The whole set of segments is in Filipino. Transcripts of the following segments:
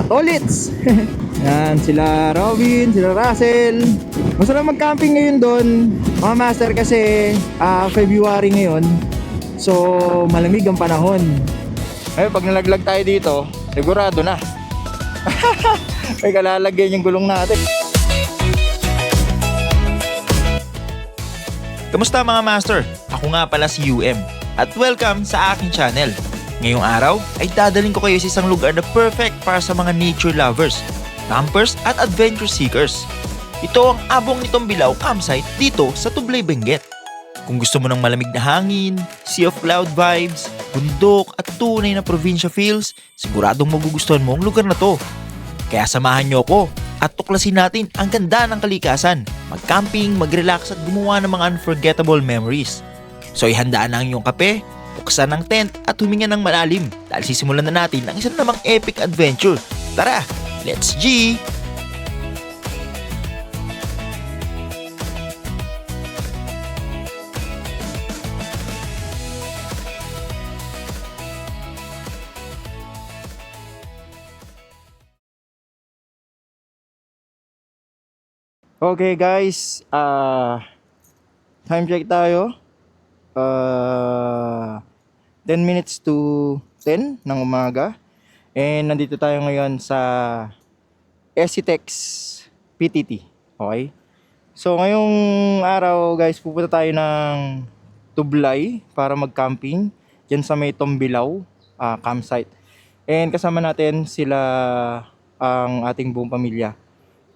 Tolits. Yan, sila Robin, sila Russell. Masarap mag-camping ngayon doon, mga master, kasi February ngayon. So, malamig ang panahon. Ay, pag nalaglag tayo dito, sigurado na. Ay, kalalagyan yung gulong natin. Kamusta mga master? Ako nga pala si UM at welcome sa aking channel. Ngayong araw ay dadaling ko kayo sa isang lugar na perfect para sa mga nature lovers, campers at adventure seekers. Ito ang Abong Nitong Bilao campsite dito sa Tublay, Benguet. Kung gusto mo ng malamig na hangin, sea of cloud vibes, bundok at tunay na probinsya feels, siguradong magugustuhan mo ang lugar na to. Kaya samahan niyo ako at tuklasin natin ang ganda ng kalikasan, mag-camping, mag-relax at gumawa ng mga unforgettable memories. So ihandaan na ang iyong kape, buksan ang tent at huminga ng malalim dahil sisimulan na natin ang isang namang epic adventure. Tara, let's G! Okay guys, time check tayo. 10 minutes to 10 ng umaga. And nandito tayo ngayon sa SCTEX PTT. Okay? So ngayong araw guys, pupunta tayo ng Tublay para mag-camping dyan sa may Tombilao campsite. And kasama natin sila ang ating buong pamilya.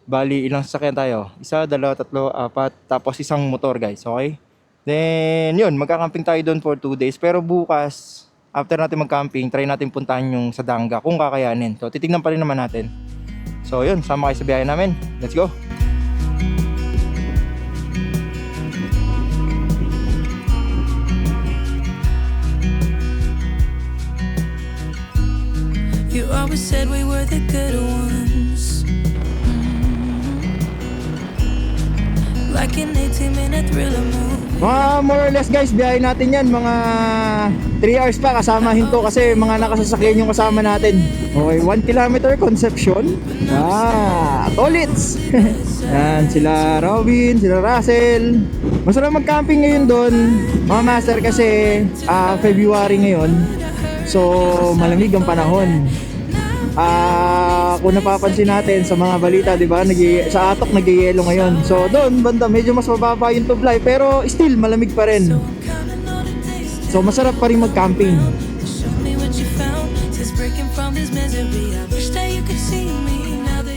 Bali, ilang sasakyan tayo? Isa, dalawa, tatlo, apat, tapos isang motor guys, okay? Then, yun, magka-camping tayo doon for 2 days. Pero bukas, after natin mag-camping, try natin puntahan yung sa Danga kung kakayanin. So, titignan pa rin naman natin. So, yun, sama kayo sa biyahe namin. Let's go! You always said we were the good ones. Like an 18-minute thriller movie. More or less guys, biyahe natin yan. Mga 3 hours pa kasama hinto kasi mga nakasasakyan yung kasama natin. Okay, 1 kilometer Concepcion. Tolits. Yan, sila Robin, sila Russell. Masarap mag-camping ngayon doon, mga master, kasi February ngayon. So, malamig ang panahon. Kung napapansin natin sa mga balita, di ba, sa Atok nagyayelo ngayon. So doon banda medyo mas mababa yung Tublay, pero still malamig pa rin. So masarap pa rin mag-camping.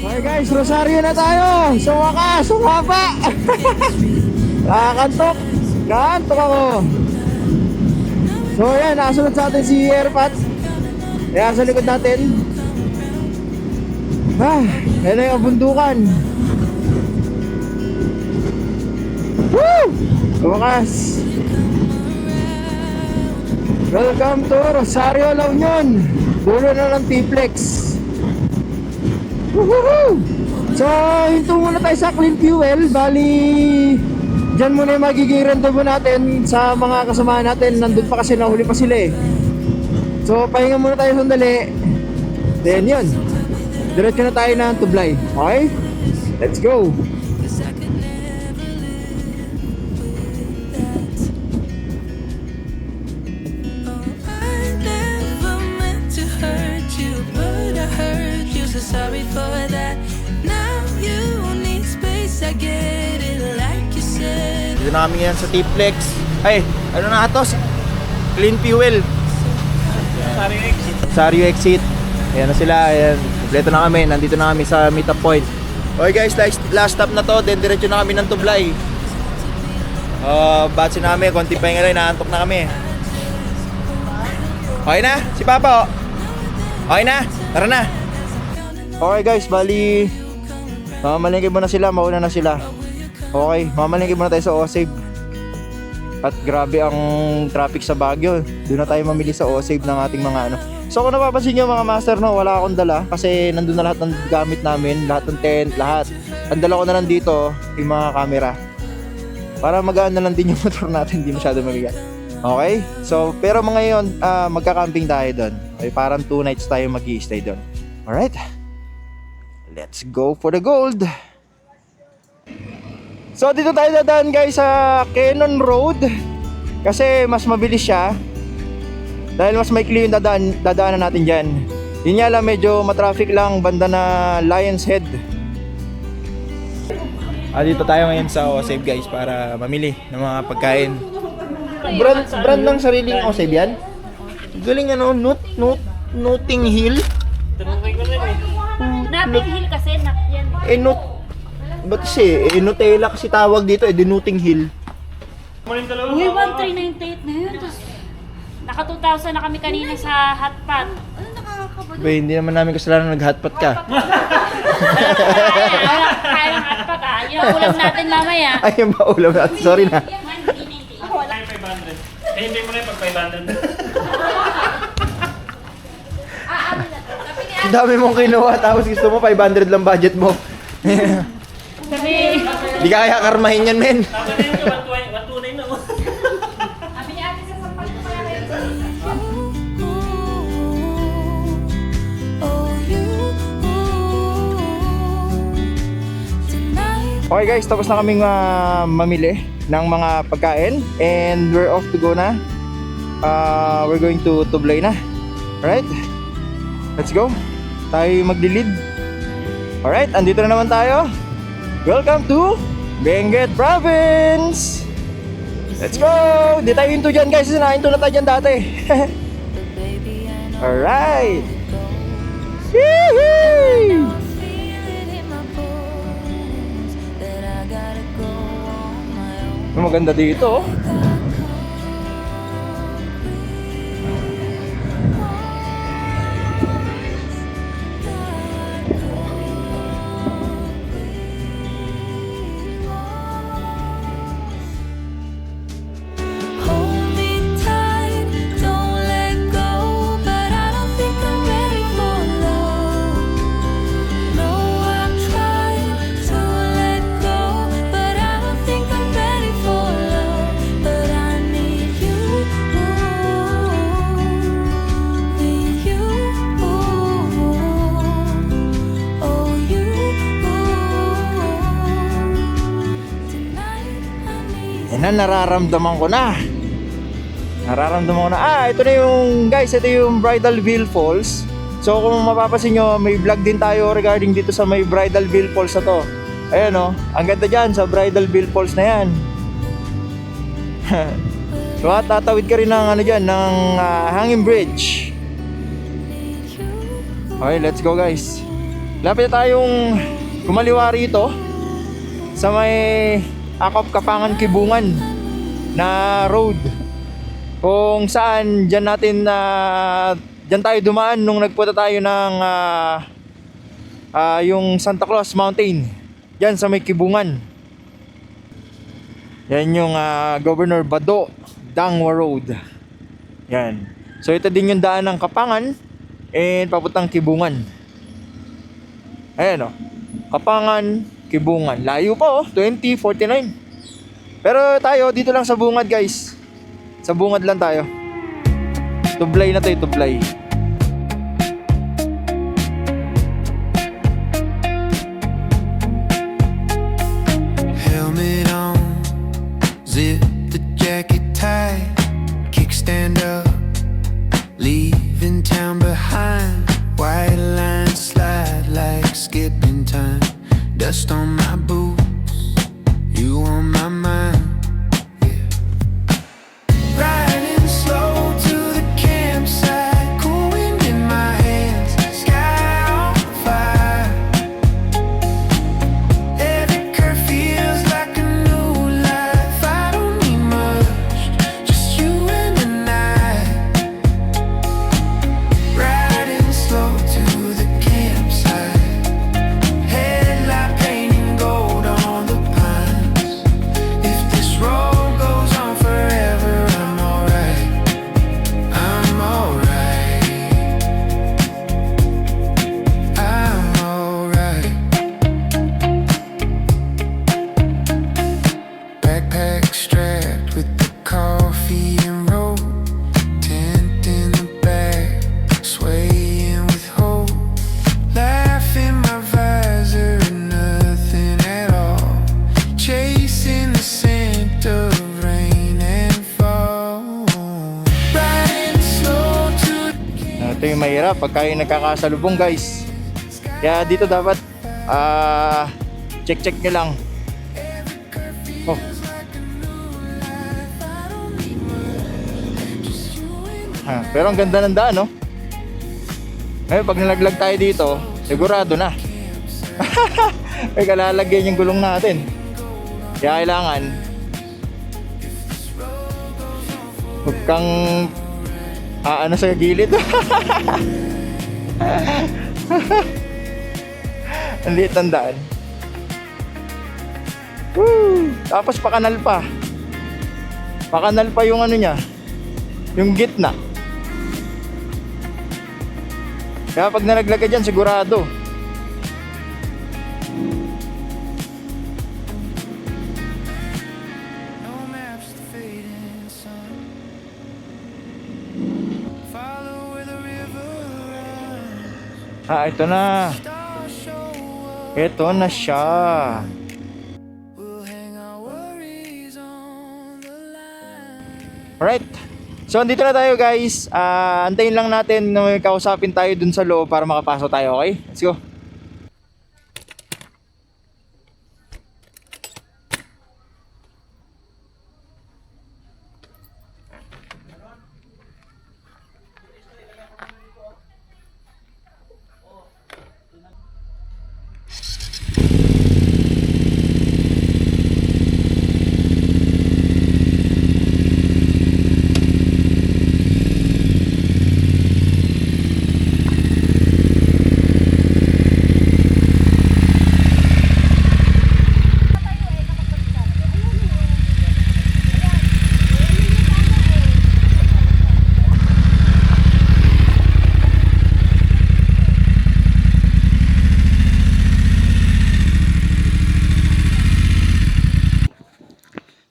Okay guys, Rosario na tayo. So wakas, sumapa. Kantok ako. So yan, nakasunod sa atin si Airpat. Kaya sa likod natin, yan na yung bundukan. Woo! Wakas. Welcome to Rosario, La Union. Dulo na ng T-Flex. Woohoo! So, hinto muna tayo sa Clean Fuel. Bali, dyan muna yung magiging rendezvous natin sa mga kasama natin. Nandun pa kasi, nahuli pa sila eh. So, pahinga muna tayo sandali. Then yun, diretso na tayo ng Tublay. Okay? Let's go! Sorry for that. Now you need space. I get it like you said. Dito na kami yan sa T-Flex. Ay, ano na ito? Clean Fuel. Sario Exit. Ayan na sila. Ayan. Kompleto na kami. Nandito na kami sa meetup point. Okay guys, last stop na to. Then diretso na kami ng Tublay. Batsi na kami. Konti pa yung naantok na kami. Okay na? Si Papa oh. Okay na? Tara na. Okay guys, bali mamalingkid muna sila, mauna na sila. Okay, mamalingkid muna tayo sa Osave. At grabe ang traffic sa Baguio. Doon na tayo mamili sa Osave ng ating mga ano. So kung napapansin nyo mga master, no, wala akong dala kasi nandun na lahat ng gamit namin, lahat ng tent, lahat. Ang dala ko na lang dito, yung mga camera. Para magaan na lang din yung motor natin, hindi masyado mabigat. Okay? So, pero mga ngayon, magka-camping tayo doon. Okay, parang 2 nights tayo mag-i-stay doon. Alright? Let's go for the gold. So dito tayo dadaan guys sa Cannon Road kasi mas mabilis siya dahil mas maikli yung dadaanan natin dyan. Yun nga lang, medyo matraffic lang banda na Lions Head. Dito tayo ngayon sa Osave guys para mamili ng mga pagkain. Brand ng sariling Osave yan? Galing ano, Notting Hill? Nothing Hill kasi, yan. Ba't kasi, Nutella kasi tawag dito, di Notting Hill. Uy, 1398 na yun. Tapos, naka 2,000 na kami kanina sa hotpot. Ba, hindi naman namin kasalanan nag-hotpot ka. Kaya ng hotpot Yun ang ulam natin mamaya. Ayun ba ulam natin? Sorry na. 1398. Wala yung 500. Hindi mo na yung pag 500. Ang dami mong kinuha tapos gusto mo 500 lang budget mo. Sabi, Di kaya karmahin yan, men. Tama na yun, 129 na mo. sabi ni ate sa sampal ko kaya kayo. Oh, you tonight. Okay guys, tapos na kaming mamili ng mga pagkain and we're off to go na. We're going to Tublay na. Alright? Let's go. Tayo maglilid. Alright, andito na naman tayo. Welcome to Benguet Province! Let's go! Di tayo hinto dyan guys, sinahinto na tayo dyan dati. Baby, I know Alright! I Yee! feel it in my bones that I gotta go on my own. Maganda dito. Oh. Hold me tight, don't let go, but I don't think I'm ready for love. No, I've tried to let go, but I don't think I'm ready for love. But I need you, need you, oh you. Tonight I need. Yan na, nararamdaman ko na. Ito na yung, guys, ito yung Bridalveil Falls. So kung mapapansin nyo, may vlog din tayo regarding dito sa may Bridalveil Falls na to. Ayan o, ang ganda dyan sa Bridalveil Falls na yan. So tatawid ka rin ng ano dyan, ng hanging bridge. Okay, let's go guys. Lapit na tayong kumaliwa rito sa may Akop Kapangan Kibungan na road. Kung saan dyan tayo dumaan nung nagpunta tayo ng yung Santa Claus Mountain. Dyan sa may Kibungan. Yan yung Governor Bado Dangwa Road. Yan. So ito din yung daan ng Kapangan and papuntang Kibungan. Ayan o. Kapangan, Kibungan. Layo pa 2049. Pero tayo dito lang sa bungad guys. Sa bungad lang tayo. Tublay na tayo, Tublay. Helmet on, zip the jacket tight, kickstand up, leaving town behind. White lines slide like skipping time. Dust on my boots, you on my mind. Yeah. Riding slow to the campsite, cool mahirap pag kayo nagkakasalubong guys. Kaya dito dapat check nyo lang. Oh. Pero ang ganda ng daan, no? Ngayon pag nalaglag tayo dito, sigurado na. May kalalagyan yung gulong natin. Kaya kailangan huwag kang ano sa gilid. Ang liit ng daan. Woo! Tapos pakanal pa. Pakanal pa yung ano niya, yung gitna. Kaya pag nalaglag ka dyan, sigurado. No maps to fading sun. Follow where the river runs. Ito na. Stars show up. Ito na siya. We'll hang our worries on the line. Alright. So, andito na tayo guys. Antayin lang natin na may kausapin tayo dun sa loob para makapasok tayo, okay? Let's go.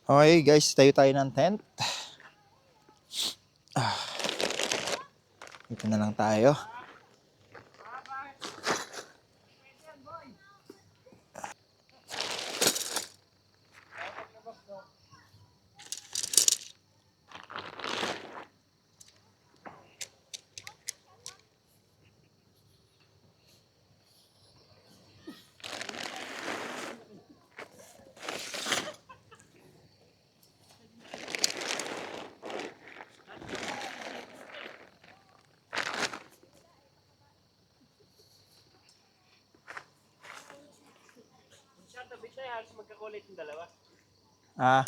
Okay guys, tayo ng tent. Dito na lang tayo. Halos magkakulit yung dalawa. Ah.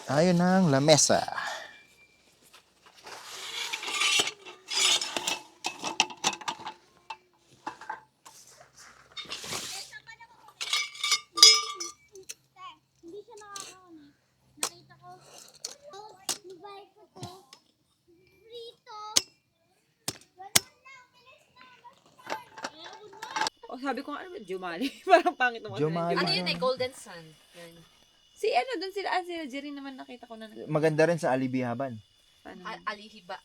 Ayun ang lamesa. Hindi siya nakakaon. Nakita ko. Mobile ko to. Rito. Ganun lang. Bilis na. O sabi ko, ano ba, Jumali? Parang pangit naman. Jumali. Ano yun eh, Golden Sun. Yun. Si ano, doon sila, sila Jerry naman nakita ko na. Maganda rin sa Alibihaban. Paano? Alihibad.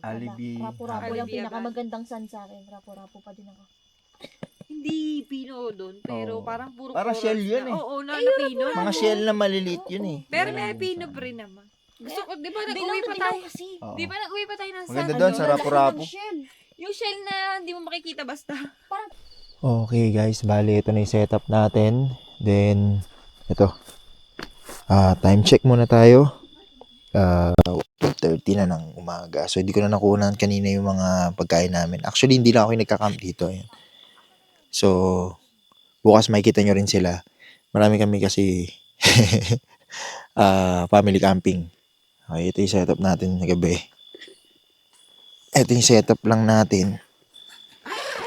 Alibi. Rapo-rapo Alibi yung Haban. pinakamagandang sun sa akin. Rapo-rapo pa din ako. Hindi pino doon, pero Oo. parang puro Parang corals shell yun na. eh. Oo, na pino. Mga shell na maliliit yun eh. Pero may pino pa rin naman. Gusto ko, di ba nag-uwi pa tayo? Oo. Di ba nag-uwi pa tayo ng Maganda sand? doon sa Rapu-Rapu. Yung shell na hindi mo makikita basta. Okay guys, bali ito na yung setup natin. Then, ito. Time check muna tayo. 12:30 na ng umaga. So, hindi ko na nakunan kanina yung mga pagkain namin. Actually, hindi lang ako yung nagka-camp dito. Ayan. So, bukas makikita nyo rin sila. Marami kami kasi family camping. Okay, ito yung setup natin na gabi. Ito yung setup lang natin.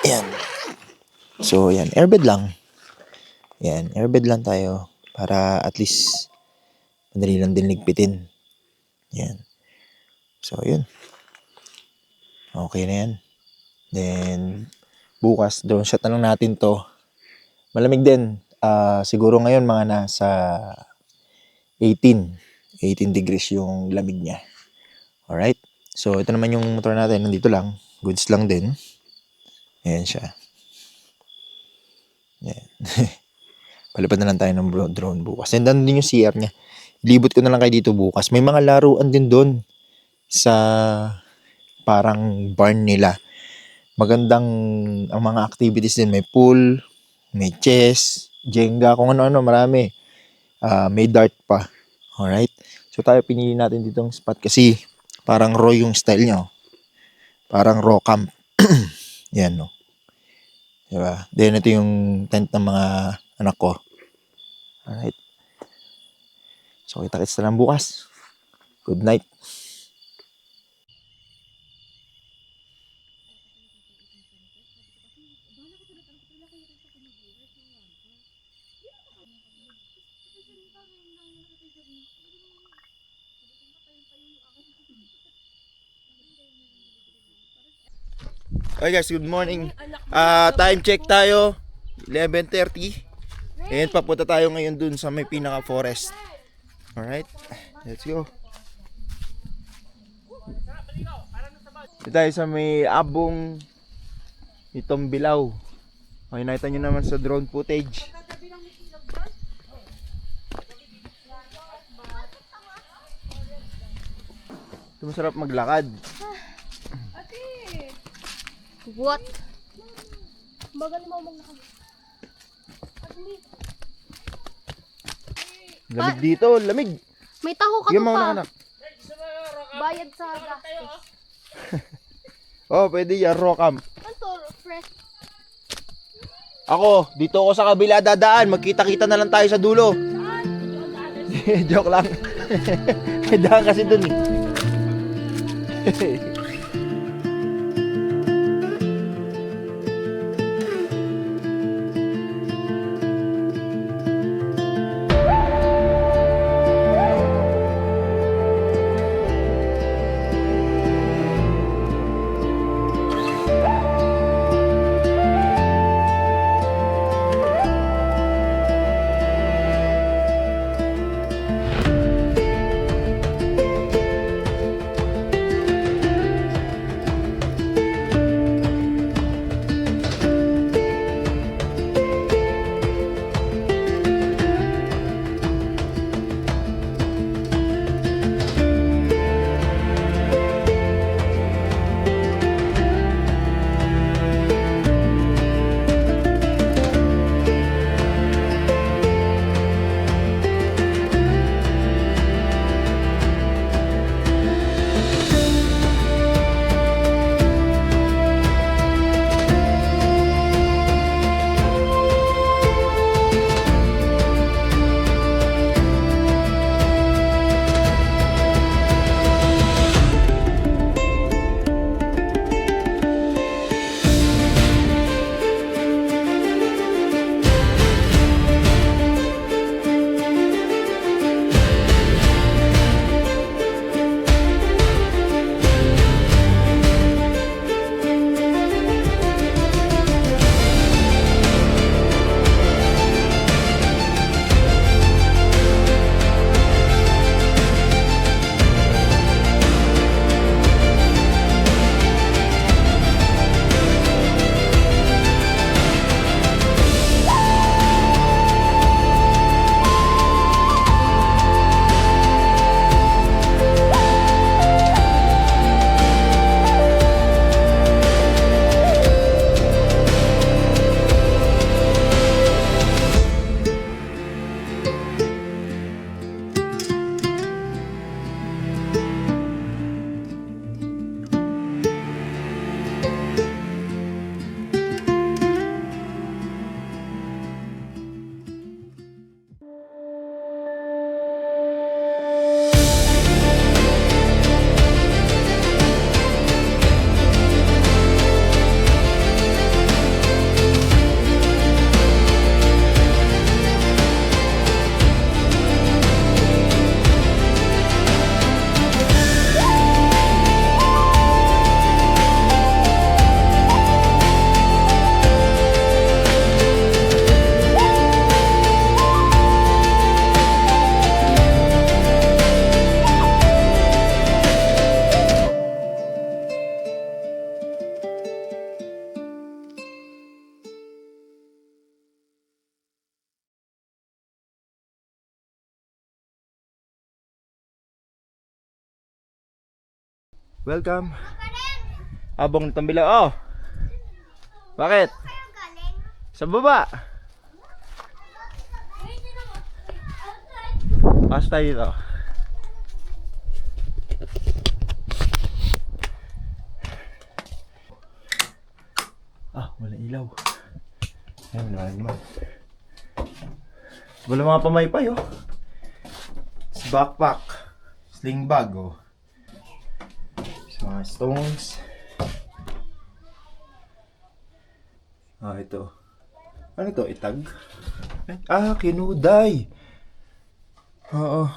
Ayan. So, yan. Airbed lang. Yan. Airbed lang tayo. Para at least madali lang din ligpitin. Yan. So, yun. Okay na yan. Then, bukas, drone shot na lang natin to. Malamig din. Siguro ngayon mga nasa 18 degrees yung lamig niya. Alright? So, ito naman yung motor natin. Nandito lang. Goods lang din. Ayan siya. Yan. Palipad na lang tayo ng drone bukas. And then din yung CR niya. Libot ko na lang kayo dito bukas. May mga laruan din doon sa parang barn nila. Magandang ang mga activities din. May pool, may chess, Jenga, kung ano-ano, marami. May dart pa. Alright? So tayo pinili natin ditong spot kasi parang raw yung style niya. Parang raw camp. Yan, no? Diba? Then ito yung tent ng mga anak ko. Alright. So kita-kits na lang bukas. Good night. Okay guys, good morning. Time check tayo. 11:30. And papunta tayo ngayon dun sa may pinaka-forest. Alright, let's go. Dito tayo sa may abong itong Bilao. Okay, nakita nyo naman sa drone footage. Ito masarap maglakad. What? Bagal mo maglakad. Lamig dito, lamig. May taho ka Yung pa. mga anak. Bayad sa gastos. Oh, pwede yan, raw camp. Ano to? Fresh. Ako, dito ako sa kabila dadaan. Magkita-kita na lang tayo sa dulo. Joke lang. May daan kasi dun eh. Welcome. Abong nitong bila. Oh! Bakit? Sa baba. Pasok tayo dito. Wala ilaw. Ayun, wala naman. Wala mga pamaypay, oh. Backpack. Sling bag, oh. Mga stones. Ito. Ano to? Itag? Kinuday. Oo.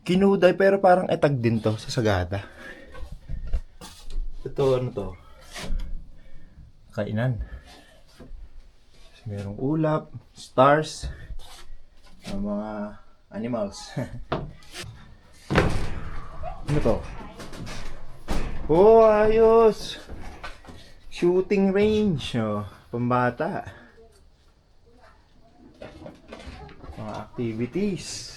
Kinuday pero parang itag din to sa sagada. Ito, ano to? Kainan. Merong ulap, stars, mga animals. Ano to? Oh, ayos! Shooting range, oh, pambata. Mga activities.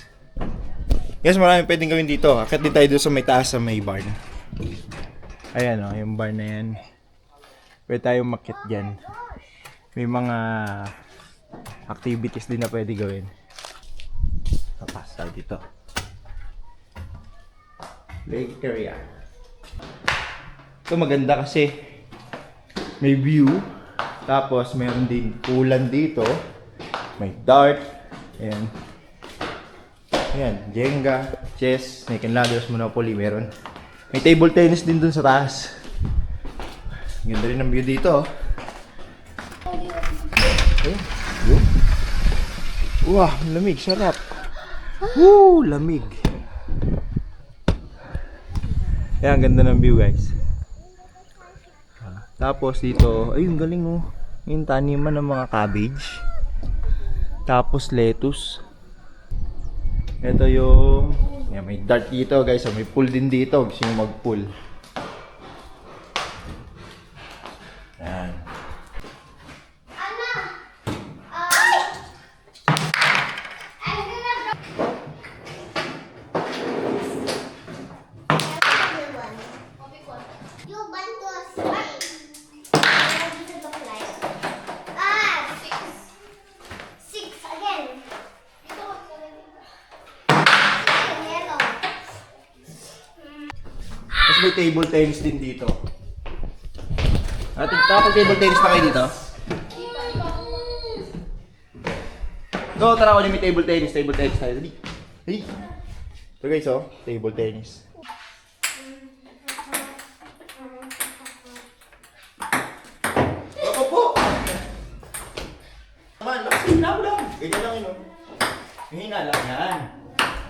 Yes, maraming pwedeng gawin dito. Akit din tayo doon sa may taas sa may barn. Ayan, oh, yung barn na yan. Pwede tayong makit dyan. May mga activities din na pwede gawin. Tapas tayo dito. Lake area. Ito maganda kasi may view. Tapos mayroon din ulan dito. May dart. Ayan. Ayan. Jenga, chess, snake and ladders, Monopoly. Meron. May table tennis din dun sa taas. Ganda rin ang view dito. Ayun. Yun. Wah, lamig. Sarap. Woo, lamig. Ayan, ganda ng view, guys. Tapos dito, ayun, galing, oh. Yung taniman ng mga cabbage. Tapos lettuce. Ito yung, ayan, may dart dito, guys. May pool din dito. Gusto nyo mag-pool. Ayan. Tapos may table tennis din dito. Table tennis na kayo dito? Go, tara ulit may table tennis tayo. Dali. Hey. Ito guys, oh, table tennis. Ako po! Naman, hina mo lang. Ganyan lang yun, oh. Hina lang yan.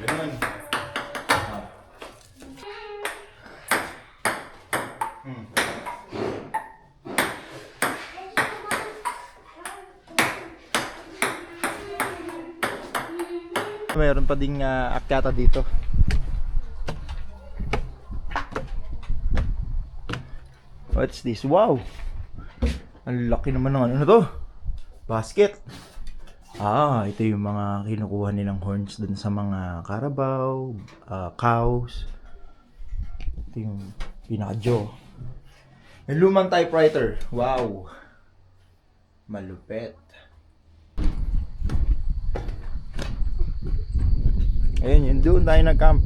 Ganun. Mayroon pa ding akyata dito. What's this? Wow! Ang laki naman ng ano to? Basket! Ito yung mga kinukuha nilang horns dun sa mga carabao, cows. Ito yung pinaka-jaw. May lumang typewriter. Wow! Malupet. Ayun, yun doon tayo nag-camp.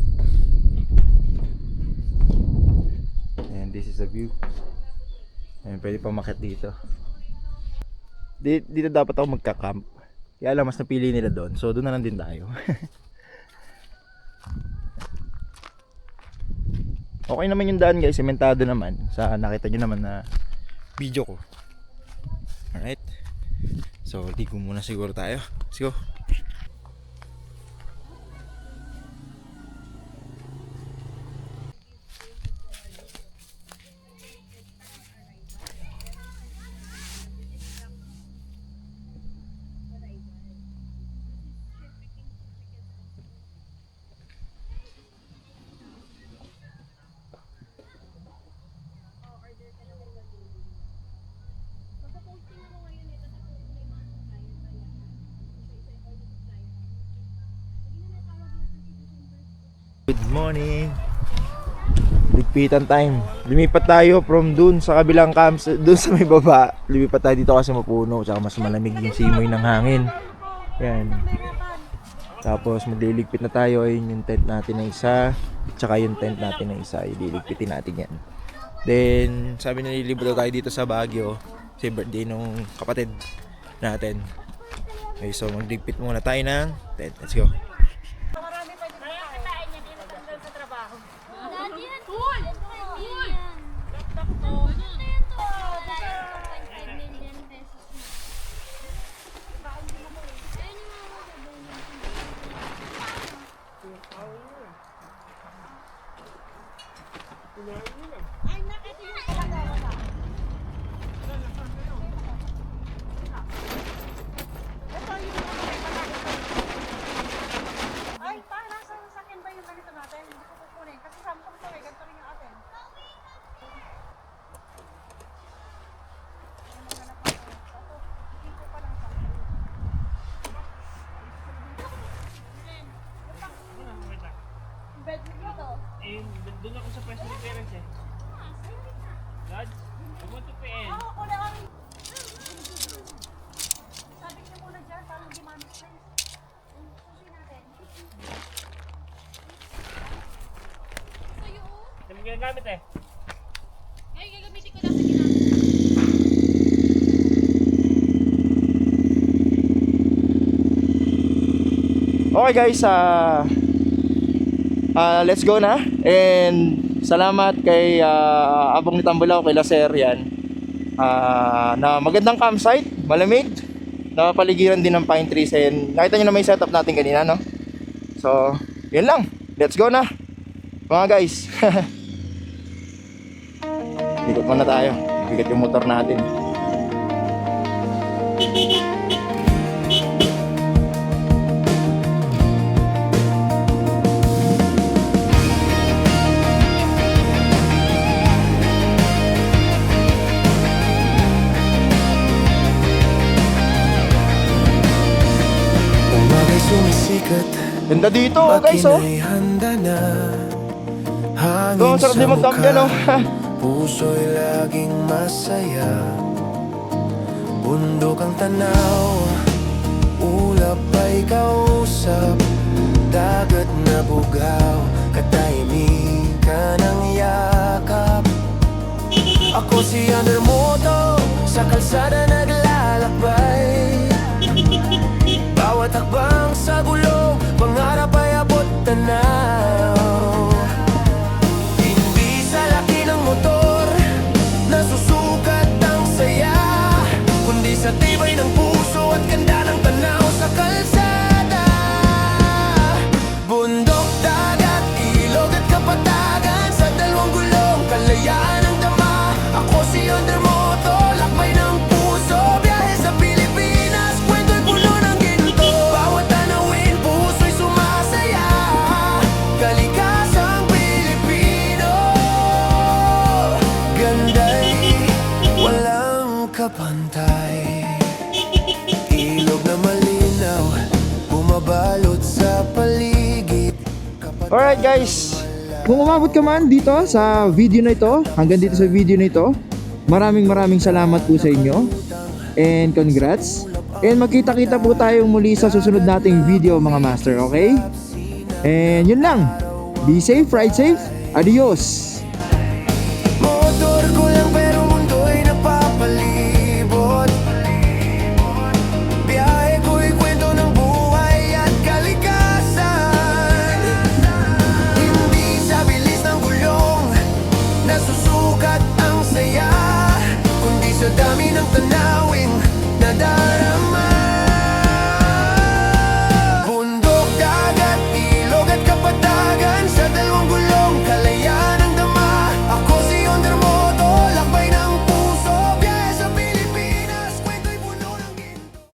And this is the view. Ayun, pwede pa umakyat dito. Dito dapat ako magka-camp. Kaya lang, mas napili nila doon. So, doon na lang din tayo. Okay naman yung daan, guys. Sementado naman. Sa nakita nyo naman na video ko. Alright. So, ligo muna siguro tayo. Let's go. Good morning. Ligpitan time. Lumipat tayo from dun sa kabilang camps, dun sa may baba. Lumipat tayo dito kasi mapuno, tsaka mas malamig yung simoy ng hangin. Yan. Tapos magliligpit na tayo. Ayun yung tent natin na isa, tsaka yung tent natin na isa. Ililigpitin natin yan. Then, sabi na nililibro tayo dito sa Baguio. Kasi birthday nung kapatid natin. Okay, so magligpit muna tayo ng tent. Let's go. Eh, doon ako sa pwesto ni parents eh. Lodge, huwag mo tupiin. Sabi ginagamit eh. Okay guys, let's go na. And salamat kay Abong ni Tambulaw, kay Laser yan. Na magandang campsite, malamig, napapaligiran din ng pine trees. And nakita nyo naman yung setup natin kanina, no? So, yun lang. Let's go na mga guys. Ikot muna tayo. Bigat yung motor natin. Umagay sumisikat, Ganda dito guys, oh. makina'y handa na. Hangin Oh, sarap sa din mag-dump mukha, yan, oh. puso'y laging masaya. Bundok ang tanaw, ulap ay kausap, dagat na bugaw, katahimikan ang yakap. Ako si Undermoto, sa kalsada naglalakbay. Bawat hakbang sa gulo, pangarap ay abot tanaw. Hindi sa laki ng motor nasusukat ang saya, kundi sa tibay ng puso at ganda ng tanaw sa kalsada. Bundok, dagat, ilog at kapatagan, sa dalawang gulong, kalayaan ang dama. Ako si Undermoto, lakbay ng puso, biyahe sa Pilipinas, kwento'y puno ng ginto. Bawat tanawin, puso'y sumasaya, kalikasang Pilipino. Ganda'y walang kapantay, ilog na malinaw, bumabalot sa paligid. Alright guys, kung umabot ka man dito sa video na ito, hanggang dito sa video na ito, maraming salamat po sa inyo. And congrats. And magkita-kita po tayo muli sa susunod nating video mga master, okay? And yun lang. Be safe, ride safe. Adios. Motor ko lang pero mundo'y napapalibot. Biyahe ko'y kwento ng buhay at kalikasan. Hindi sa bilis ng gulong nasusukat ang saya, kundi sa dami ng tanaw